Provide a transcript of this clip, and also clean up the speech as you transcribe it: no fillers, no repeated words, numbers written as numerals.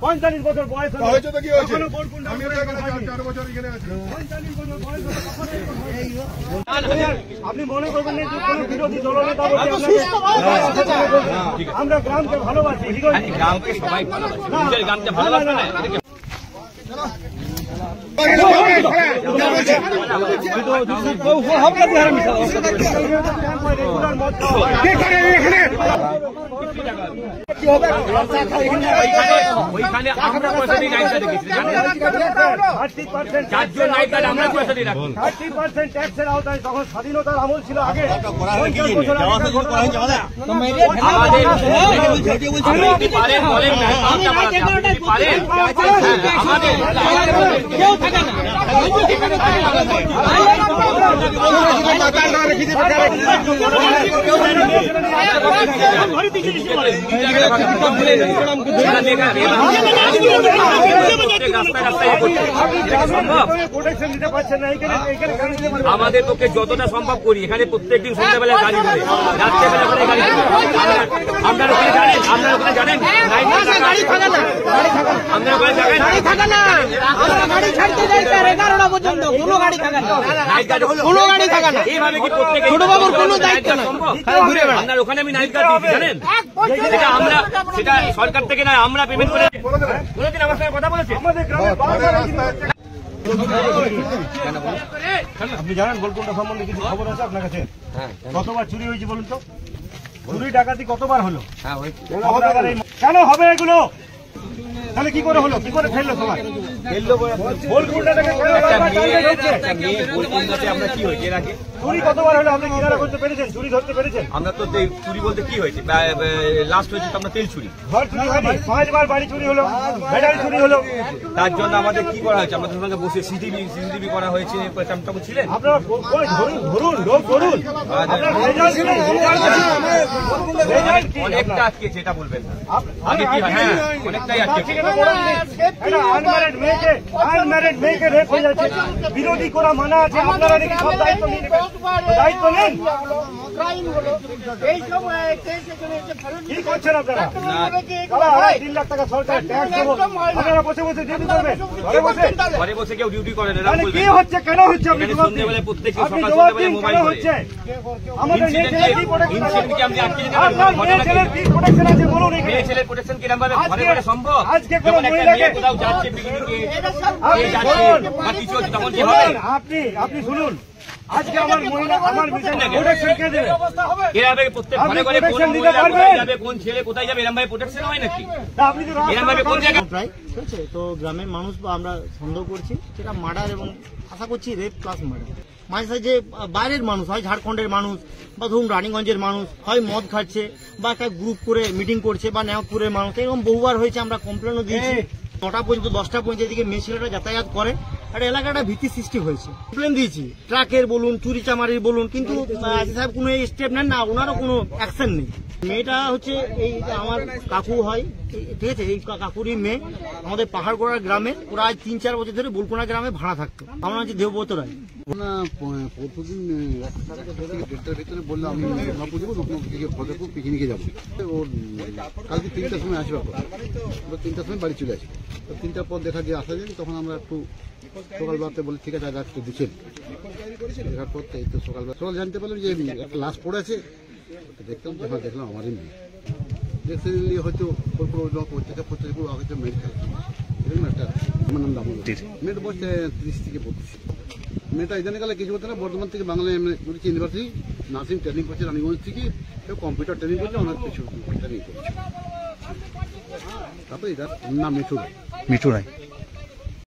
45 বছর বয়স হয়েছে তো কি হয়েছে? আপনি মনে করবেন না যে কোনো বিরোধী দলনেতা আমরা গ্রামকে ভালোবাসি, গ্রামকে সবাই ভালোবাসে, নিজের গ্রামকে ভালোবাসে না। ওইখানে আমরা পয়সা দিয়ে নাইটটা দেখেছি, 30% ট্যাক্সের আওতায় তখন স্বাধীনতার আমল ছিল আগে। আমাদের পক্ষে যতটা সম্ভব করি, এখানে প্রত্যেকদিন সন্ধ্যাবেলা গাড়ি ধরে, রাত্রেবেলা করে গাড়ি ধরে। আপনার ওখানে জানেন, আপনার ওখানে জানেন গাড়ি থাকা না, আপনার ওখানে জানেন গাড়ি ছাড়তে যাই 11টা পর্যন্ত কোনো গাড়ি থাকা না, কোনো গাড়ি থাকা না। এইভাবে কি প্রত্যেকে ছোটবাবুর কোনো দায়িত্ব না সম্ভব? আপনার ওখানে আমি নাইট গার্ড দিয়েছি জানেন, সেটা আমরা, সেটা সরকার থেকে না, আমরা পেমেন্ট করে। কোনোদিন আমার সঙ্গে কথা বলেছে? আপনি জানেন গোলকুন্ডা সম্বন্ধে কিছু খবর আছে আপনার কাছে? কতবার চুরি হয়েছে বলুন তো? চুরি ডাকাতি কতবার হলো? কেন হবে এগুলো? তাহলে কি করে হলো? কি করে ফেললো সবাই? আমরা কি হয়েছে এর আগে চুরি কতবার হলো? আপনি কিনারা করতে পেরেছেন? চুরি ধরতে পেরেছেন? আমরা তো চুরি বলতে কি হয়েছে, লাস্ট হয়েছে তো আমরা তেল চুরি। ঘর চুরি হয়নি, 5 বার বাড়ি চুরি হলো, ব্যাটারি চুরি হলো। তার জন্য আমাদের কি করা হয়েছে? আমাদের সঙ্গে বসে সিসিটিভি করা হয়েছে। চামচামু ছিলেন আপনারা, ধরুন লোক ধরুন, অনেকটা আটকেছে, এটা বলবেন না আগে কি হয়? হ্যাঁ, অনেকটাই আটকেছে। আনম্যারিড মেয়েকে রেপ হয়ে যাচ্ছে, বিরোধী করা মানা আছে, আপনারা নাকি সব দায়িত্ব নিয়ে নেবেন। দায়িত্ব নেন, কি করছেন আপনারা? 3 লাখ টাকা সরকার ট্যাক্স দেবো, আপনারা বসে বসে ডিউটি করবেন? ঘরে বসে কেউ ডিউটি করেন? কি হচ্ছে, কেন হচ্ছে? আপনি জবাব দিন, কেন হচ্ছে? আমাদের মেয়ে ছেলের কি প্রোটেকশন আছে? বলুন, মেয়ে ছেলের প্রোটেকশন কিরকম ভাবে ঘরে ঘরে সম্ভব? আজকে কোন মহিলাকে কোথাও যাচ্ছে পিকনিকে বা কিছু হচ্ছে তখন কি হবে? আপনি শুনুন, আজকে আমার মহিলা, আমার প্রোটেকশন কে দেবে? এভাবে প্রত্যেক ঘরে ঘরে কোন মহিলা কোথায় যাবে, কোন ছেলে কোথায় যাবে, এরকম ভাবে প্রোটেকশন হয় নাকি? আপনি তো এরকম ভাবে কোন জায়গায় প্রায় হচ্ছে তো গ্রামের মানুষ বা আমরা সন্দেহ করছি সেটা মার্ডার এবং আশা করছি রেপ প্লাস মার্ডার। মাঝে সাঝে বাইরের মানুষ হয়, ঝাড়খণ্ডের মানুষ বা ধরুন রানীগঞ্জের মানুষ হয় মদ খাচ্ছে বা একটা গ্রুপ করে মিটিং করছে, বা নেওয়াপুরের মানুষ, এরকম বহুবার হয়েছে। আমরা কমপ্লেনও দিয়েছি। 9টা পর্যন্ত 10টা পর্যন্ত এদিকে মেয়ে ছেলেরা যাতায়াত করে, আর এলাকাটা ভীতি সৃষ্টি হয়েছে। কমপ্লেন দিয়েছি ট্রাকের বলুন, চুরি চামারির বলুন, কিন্তু সাহেব কোনো স্টেপ নেন না, ওনারও কোনো অ্যাকশন নেই। মেয়েটা হচ্ছে এই আমার কাকু হয়, ঠিক আছে, এই কাকুরই মেয়ে, আমাদের পাহাড়গোড়ার গ্রামে। ওরা আজ 3-4 বছর ধরে বুলকুনা গ্রামে ভাড়া থাকতো। আমার হচ্ছে দেবব্রত রায়। প্রতিদিন 1টার ভিতরে বললে আমি দুর্গাপুর যাবো, থেকে ফতেপুর পিকনিকে যাবো। ওর কালকে 3টার সময় আসবে, 3টার সময় বাড়ি চলে আসে। তো 3টার পর দেখা যে আসা যায়, তখন আমরা একটু সকালবেলাতে বলি ঠিক আছে আজ একটু দিচ্ছেন। দেখার পর এই তো সকাল জানতে পারলাম যে একটা লাশ পড়ে আছে। দেখলাম, যখন দেখলাম আমারই মেয়ে। দেখতে হয়তো প্রত্যেকে হয়তো মেয়ে এরকম একটা। আমার নাম দামোদর। মেয়েটা বয়স 30 থেকে 32। মেয়েটা এই জানে গেলে কিছু করতে না, বর্ধমান থেকে বাংলা ইউনিভার্সিটি নার্সিং ট্রেনিং করছে, রানীগঞ্জ থেকে কম্পিউটার ট্রেনিং করছে, অনেক কিছু ট্রেনিং করছে। তারপরে এটার নাম মিঠু রায়।